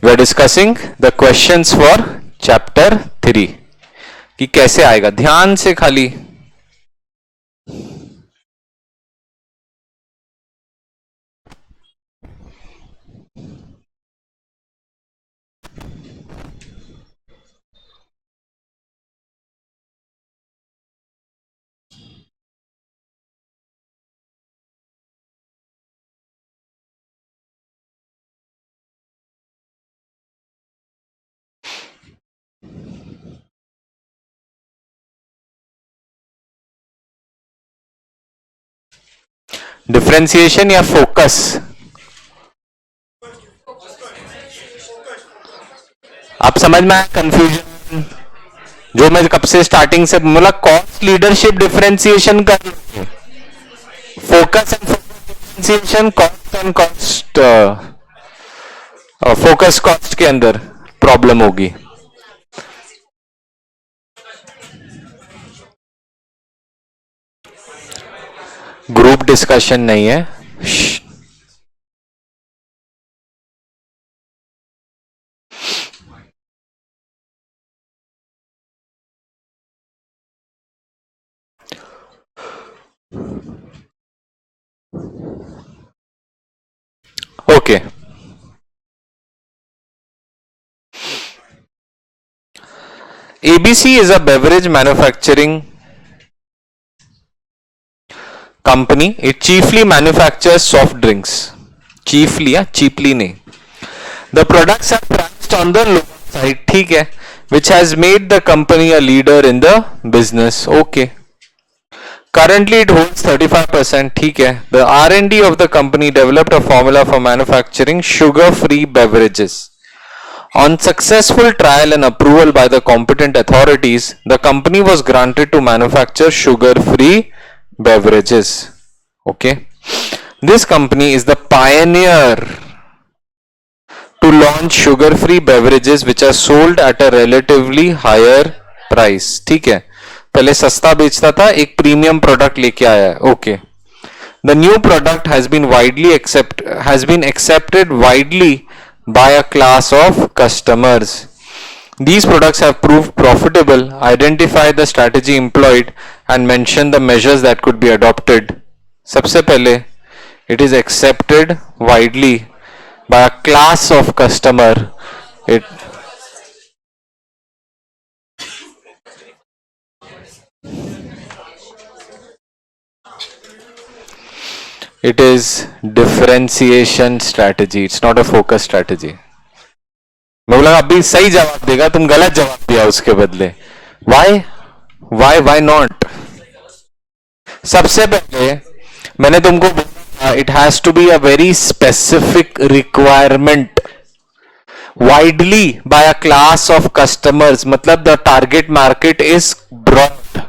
We are discussing the questions for chapter 3 कि कैसे आएगा, ध्यान से खाली डिफरेंशिएशन या फोकस। आप समझ में आया कंफ्यूजन जो मैं कब से स्टार्टिंग से बोला? कॉस्ट लीडरशिप डिफरेंशिएशन कर, focus and differentiation, cost and cost, focus cost के अंदर प्रॉब्लम होगी। ग्रुप डिस्कशन नहीं है। Okay, ABC is a beverage manufacturing company. It chiefly manufactures soft drinks. Chiefly, या cheaply नहीं. The products are priced on the lower side, ठीक है, which has made the company a leader in the business. Okay. Currently it holds 35%, ठीक है. The R&D of the company developed a formula for manufacturing sugar-free beverages. On successful trial and approval by the competent authorities, the company was granted to manufacture sugar-free beverages. Okay. This company is the pioneer to launch sugar-free beverages which are sold at a relatively higher price. ठीक है, पहले सस्ता बेचता था, एक premium product लेके आया है. Okay. The new product has been accepted widely by a class of customers. These products have proved profitable. Identify the strategy employed and mention the measures that could be adopted. सबसे पहले, it is accepted widely by a class of customer. It is differentiation strategy. It's not a focus strategy. मैं बोला अभी सही जवाब देगा, तुम गलत जवाब दिया उसके बदले. Why not? सबसे पहले मैंने तुमको बोला it has to be a very specific requirement widely by a class of customers. मतलब the target market is broad.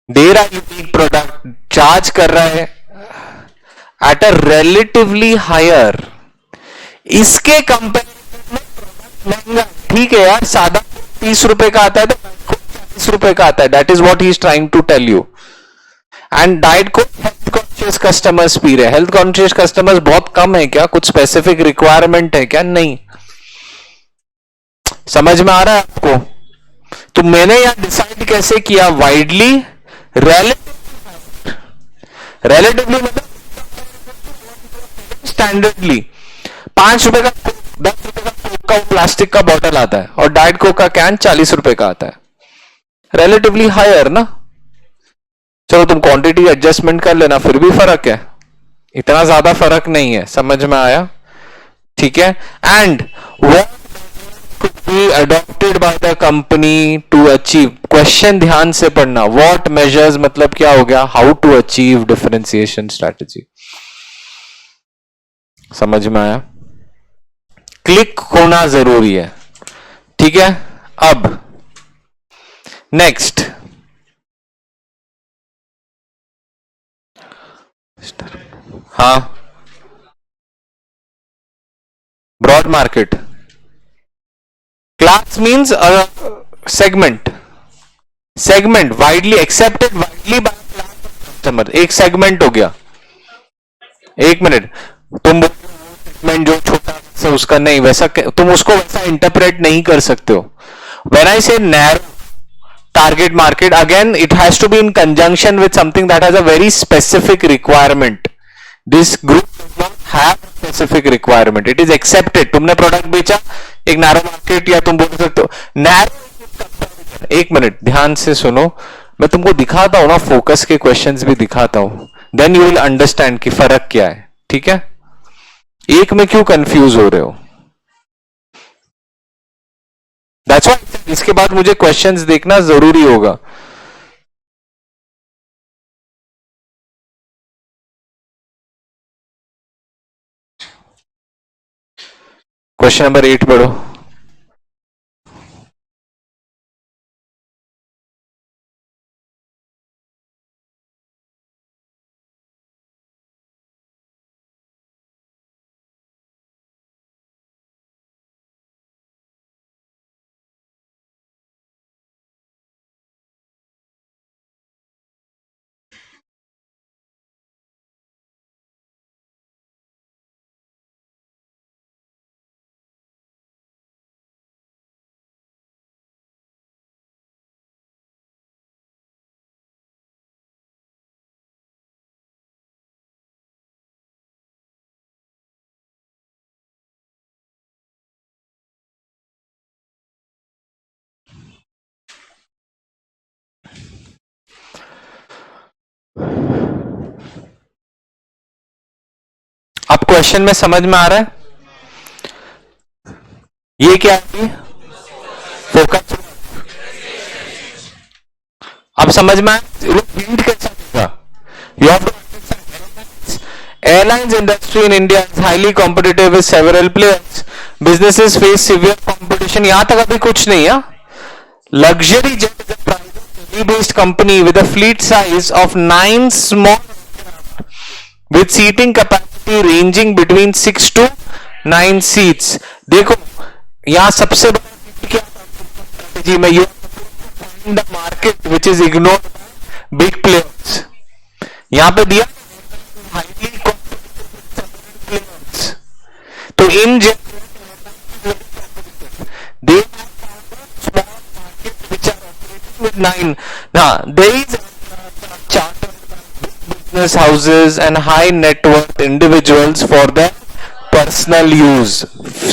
दे रहा है यूनिक प्रोडक्ट, चार्ज कर रहा है एट अ रिलेटिवली हायर. इसके कंपेरिजन में प्रोडक्ट महंगा, ठीक है यार, सादा 30 रुपए का आता है तो 40 रुपए का आता है. That is what he is trying to tell you. And diet को हेल्थ कॉन्शियस कस्टमर्स पी रहे. हेल्थ कॉन्शियस कस्टमर्स बहुत कम है क्या? कुछ स्पेसिफिक रिक्वायरमेंट है क्या? नहीं. समझ में आ रहा है आपको? तो मैंने यहां डिसाइड कैसे किया? वाइडली, रिलेटिवली मतलब स्टैंडर्डली. 5 रुपए का, 10 रुपए का कोक का प्लास्टिक का बॉटल आता है और डाइट कोक का कैन 40 रुपए का आता है. रिलेटिवली हायर ना. चलो तुम क्वांटिटी एडजस्टमेंट कर लेना, फिर भी फर्क है, इतना ज्यादा फर्क नहीं है. समझ में आया? ठीक है. And what could be adopted by the company to achieve. Question ध्यान से पढ़ना. What measures मतलब क्या हो गया? How to achieve differentiation strategy. समझ में आया? क्लिक होना जरूरी है. ठीक है. अब नेक्स्ट, हाँ, broad market. Class means a segment. Segment widely accepted widely by a class of customer. एक सेगमेंट हो गया. एक मिनट, तुम सेगमेंट जो छोटा से उसका नहीं वैसा, तुम उसको वैसा इंटरप्रेट नहीं कर सकते हो. When I say narrow target market, again it has to be in conjunction with something that has a very specific requirement. This group does not have a specific requirement. It is accepted. तुमने product बेचा एक narrow market, या तुम बोल सकते हो narrow. एक minute ध्यान से सुनो, मैं तुमको दिखाता हूं ना, फोकस के क्वेश्चंस भी दिखाता हूं, देन यू विल अंडरस्टैंड कि फर्क क्या है. ठीक है, एक में क्यों कंफ्यूज हो रहे हो. दैट्स व्हाई इसके बाद मुझे क्वेश्चंस देखना जरूरी होगा. क्वेश्चन नंबर 8 पढ़ो. अब क्वेश्चन में समझ में आ रहा है ये क्या है. फोकस. अब समझ में आया बिल्ड कैसा होगा. You have to understand airlines industry in India is highly competitive with several players. Businesses face severe competition. यहां तक अभी कुछ नहीं है. Luxury Jet is a private Delhi-based company with a fleet size of 9 small with seating capacity ranging between 6 to 9 seats. देखो यहां सबसे बड़ा क्या स्ट्रेटेजी में, you find the market which is ignored big players. यहां पे दिया हाईली प्लेयर्स. तो in the small market which are operating with 9. ना there is charter business houses and high net worth individuals for their personal use.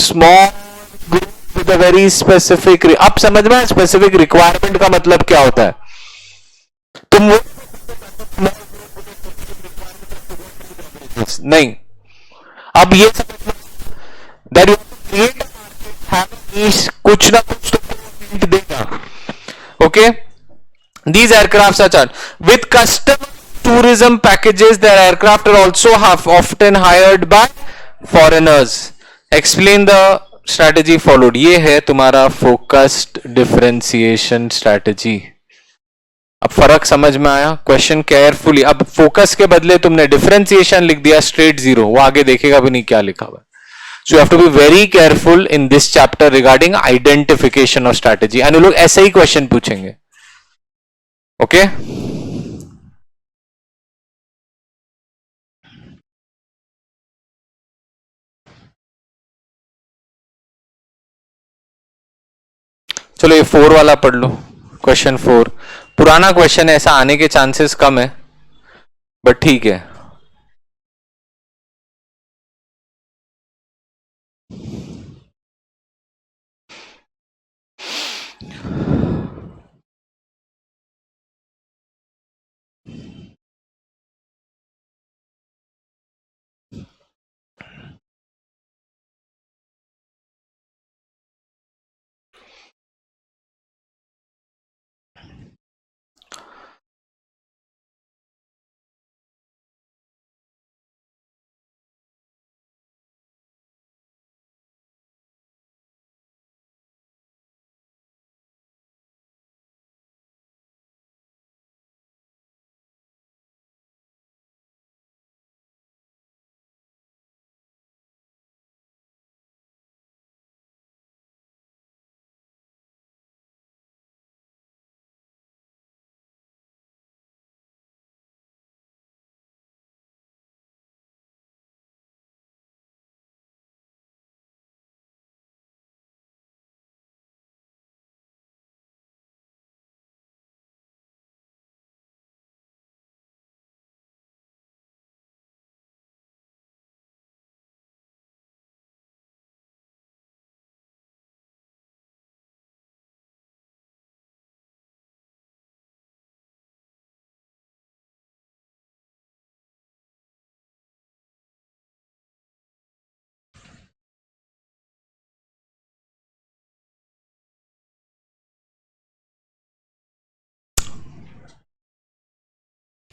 Small group with a very specific. अब समझ में specific requirement का मतलब क्या होता है. तुम वो नहीं. अब ये दैट यू क्रिएट कुछ ना कुछ तो देगा. Okay, these aircrafts are charged with custom tourism packages. Their aircraft are also often hired by foreigners. Explain the strategy followed. ये है तुम्हारा फोकस्ड डिफरेंशिएशन स्ट्रैटेजी. अब फर्क समझ में आया. Question carefully. अब फोकस के बदले तुमने डिफरेंशिएशन लिख दिया स्ट्रेट जीरो, वो आगे देखेगा भी नहीं क्या लिखा हुआ. So you have to be very careful in this chapter regarding identification of strategy. and लोग ऐसे ही क्वेश्चन पूछेंगे. ओके चलो ये 4 वाला पढ़ लो. क्वेश्चन 4 पुराना क्वेश्चन है, ऐसा आने के चांसेस कम है बट ठीक है.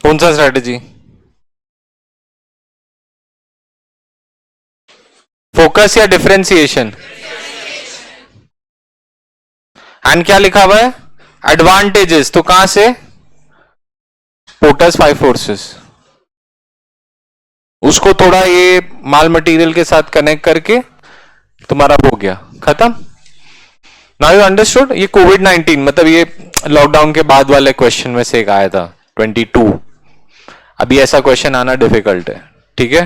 कौन सा स्ट्रैटेजी? फोकस या डिफरेंशिएशन? एंड क्या लिखा हुआ है? एडवांटेजेस। तो कहां से? Porters 5 forces. उसको थोड़ा ये माल मटेरियल के साथ कनेक्ट करके तुम्हारा हो गया खत्म। Now you understood. ये कोविड-19 मतलब ये लॉकडाउन के बाद वाले क्वेश्चन में से एक आया था 22। अभी ऐसा क्वेश्चन आना डिफिकल्ट है, ठीक है।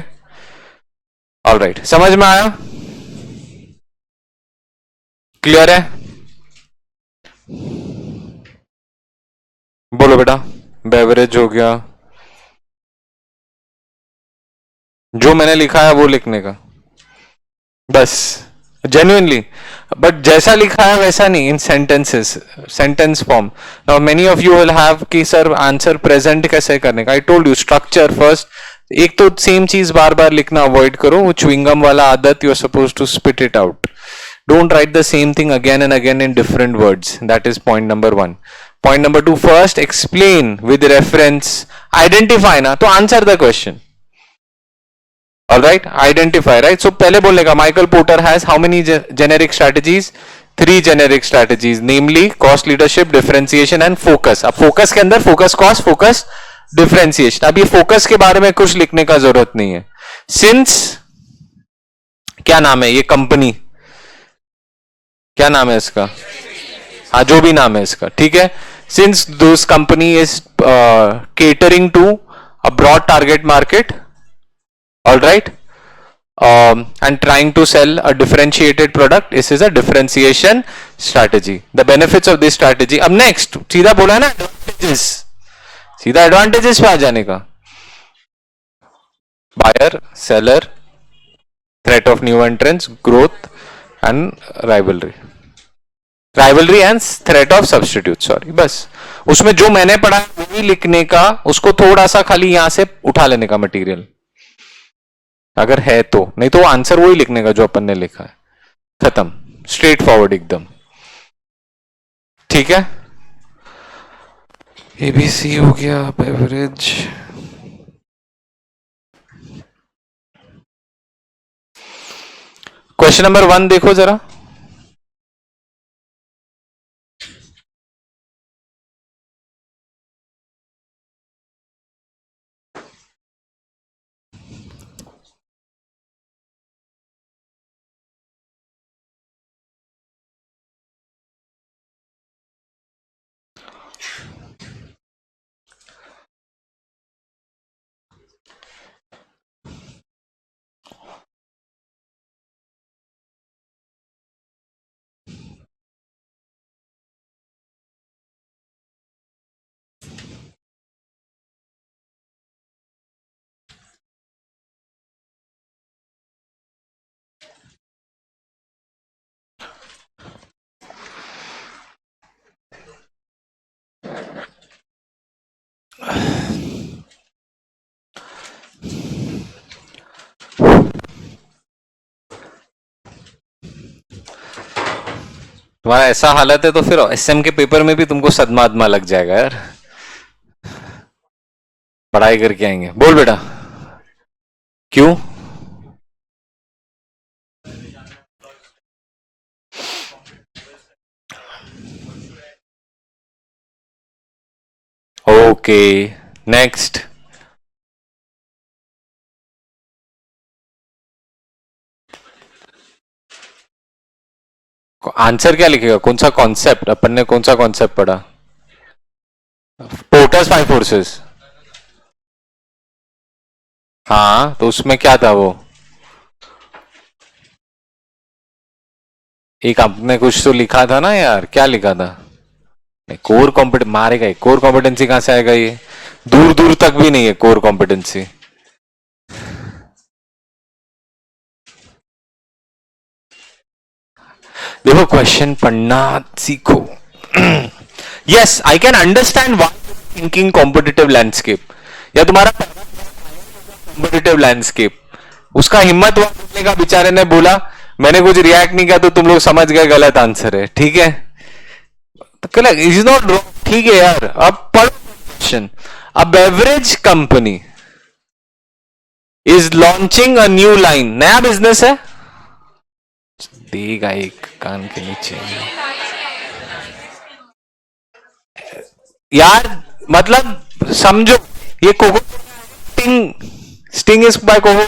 ऑलराइट, समझ में आया? क्लियर है? बोलो बेटा। बेवरेज हो गया, जो मैंने लिखा है वो लिखने का बस, जेन्युइनली। बट जैसा लिखा है वैसा नहीं, in sentences, sentence form. Now many of you will have कि सर आंसर प्रेजेंट कैसे करने का। I told you structure first. एक तो सेम चीज बार बार लिखना अवॉइड करो, वो च्युइंगम वाला आदत, you are suppose to spit it out. Don't write the same thing again and again in different words. That is point number 1. Point number 2, first explain with reference. Identify ना, तो answer the question. Alright, identify, right? So पहले बोलने का, Michael Porter has how many generic strategies? 3 generic strategies, namely cost leadership, differentiation and focus. अब focus के अंदर focus cost, focus differentiation. अब ये focus के बारे में कुछ लिखने का जरूरत नहीं है। Since क्या नाम है ये कंपनी, क्या नाम है इसका? हाँ, जो भी नाम है इसका, ठीक है। Since this company is catering to a broad target market, alright, and trying to sell a differentiated product, this is a differentiation strategy. The benefits of this strategy. अब नेक्स्ट सीधा बोला है ना एडवांटेजेस, सीधा एडवांटेजेस पे आ जाने का। Buyer, seller, threat of new entrance, growth and rivalry, rivalry and threat of substitute, sorry. बस उसमें जो मैंने पढ़ा वही लिखने का, उसको थोड़ा सा खाली यहां से उठा लेने का मटेरियल अगर है तो, नहीं तो आंसर वही लिखने का जो अपन ने लिखा है, खत्म, स्ट्रेट फॉरवर्ड एकदम, ठीक है। एबीसी हो गया, बेवरेज। क्वेश्चन नंबर 1 देखो जरा। तुम्हारा ऐसा हालत है तो फिर एसएम के पेपर में भी तुमको सदमा अदमा लग जाएगा यार, पढ़ाई करके आएंगे। बोल बेटा, क्यों? Okay, next. आंसर क्या लिखेगा? कौन सा कॉन्सेप्ट? अपन ने कौन सा कॉन्सेप्ट पढ़ा? Porters 5 forces. हाँ, तो उसमें क्या था वो? एक आपने कुछ तो लिखा था ना यार, क्या लिखा था? कोर कॉम्पिटेंस मारेगा, कोर कॉम्पिटेंसी कहां से आएगा? ये दूर दूर तक भी नहीं है कोर कॉम्पिटेंसी। देखो क्वेश्चन पढ़ना सीखो। Yes, I can understand why thinking competitive landscape, या तुम्हारा कॉम्पिटिटिव लैंडस्केप, उसका हिम्मत हुआ बोलने का, बेचारे ने बोला, मैंने कुछ रिएक्ट नहीं किया तो तुम लोग समझ गए गलत आंसर है, ठीक है। तो इज नॉट रॉन्ग, ठीक है यार। अब पढ़ो question. A beverage company is launching a new line. नया बिजनेस है, देगा एक कान के नीचे यार, मतलब समझो, ये Coco Sting is by Coco,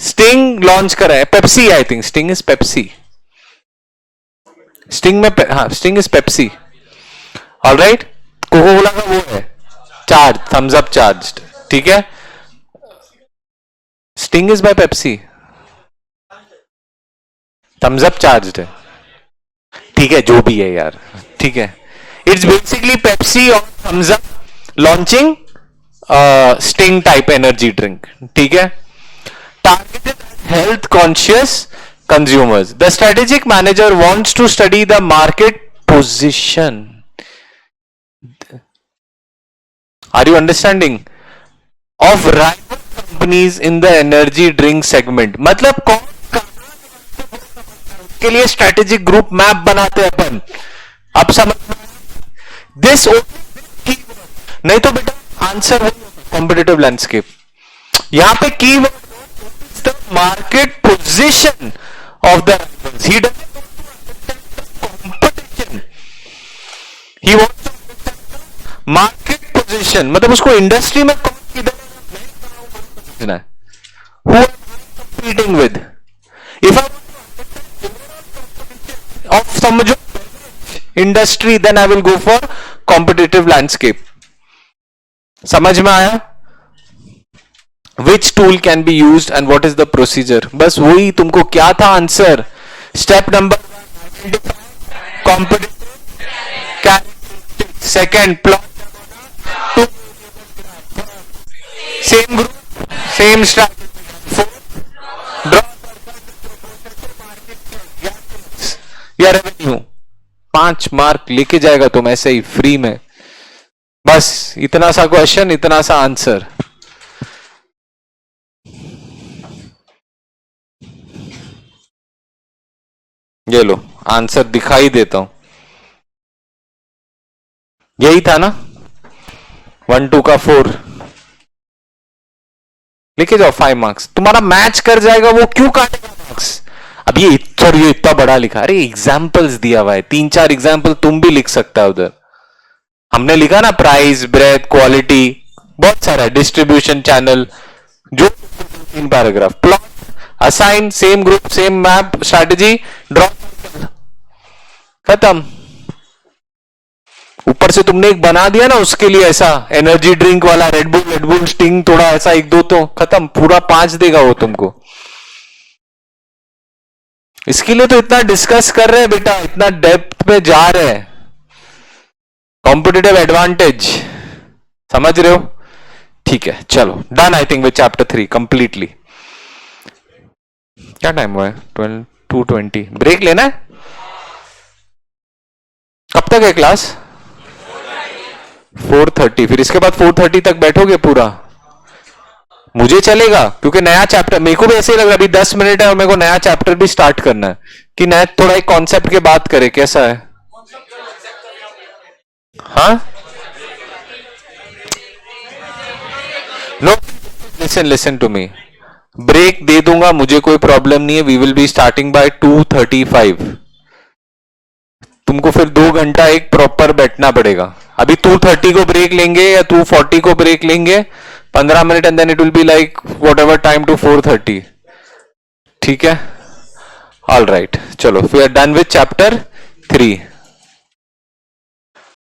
Sting launch करा है, Pepsi, I think Sting is Pepsi, Sting में हाँ Sting is Pepsi, alright. Coca Cola का वो है चार्ज, थम्स अप चार्ज, ठीक है। Sting is by Pepsi, Thums Up charge है, ठीक है, जो भी है यार, ठीक है। इट्स बेसिकली पेप्सी और Thums Up launching Sting type energy drink, ठीक है। Targeted health conscious consumers, the strategic manager wants to study the market position. Are you understanding of rival companies in the energy drink segment, मतलब कौन के लिए strategic group map बनाते हैं अपन, अब समझ दिस, नहीं तो बेटा आंसर कॉम्पिटिटिव लैंडस्केप। यहां पे keyword the market position of the rivals, he competition, he wants market position, मतलब उसको इंडस्ट्री में कौन किधर है, who are competing with. If of समझो industry, then I will go for competitive landscape. समझ में आया? Which tool can be used and what is the procedure, बस वही तुमको क्या था answer. Step number competitive, second plot, same group same strategy, draw या रेवेन्यू, 5 मार्क लेके जाएगा तुम ऐसे ही फ्री में। बस इतना सा क्वेश्चन, इतना सा आंसर। ये लो आंसर दिखाई देता हूं, यही था ना, 1 2 का 4 लेके जाओ, 5 मार्क्स तुम्हारा मैच कर जाएगा, वो क्यों काटेगा मार्क्स। अब ये इतना बड़ा लिखा, अरे एग्जाम्पल्स दिया हुआ है, 3-4 एग्जाम्पल तुम भी लिख सकता है उधर। हमने लिखा ना प्राइस, ब्रेथ, क्वालिटी, बहुत सारा है, डिस्ट्रीब्यूशन चैनल, जो 3 paragraph, plot, assign, same group same map, strategy, draw, खत्म। ऊपर से तुमने एक बना दिया ना उसके लिए ऐसा एनर्जी ड्रिंक वाला, रेडबुल स्टिंग, थोड़ा ऐसा 1-2 तो खत्म, पूरा 5 देगा वो तुमको। इसके लिए तो इतना डिस्कस कर रहे हैं बेटा, इतना डेप्थ में जा रहे हैं, कॉम्पिटिटिव एडवांटेज, समझ रहे हो? ठीक है, चलो done I think with chapter 3 completely. क्या टाइम हुआ है? 2:20। ब्रेक लेना है? कब तक है क्लास? 4:30। फिर इसके बाद 4:30 तक बैठोगे पूरा? मुझे चलेगा, क्योंकि नया चैप्टर, मेरे को भी ऐसे ही लग रहा है, अभी 10 मिनट है और मेरे को नया चैप्टर भी स्टार्ट करना है, कि नया थोड़ा एक कॉन्सेप्ट के बात करें, कैसा है? हाँ, no, listen to me, break दे दूंगा, मुझे कोई प्रॉब्लम नहीं है, we will be starting by 2:35। तुमको फिर 2 घंटा एक प्रॉपर बैठना पड़ेगा। अभी 2:30 को ब्रेक लेंगे या 2:40 को ब्रेक लेंगे, 15 minute, and then it will be like whatever time to 4:30, ठीक है? ऑल राइट, चलो we are done with chapter 3।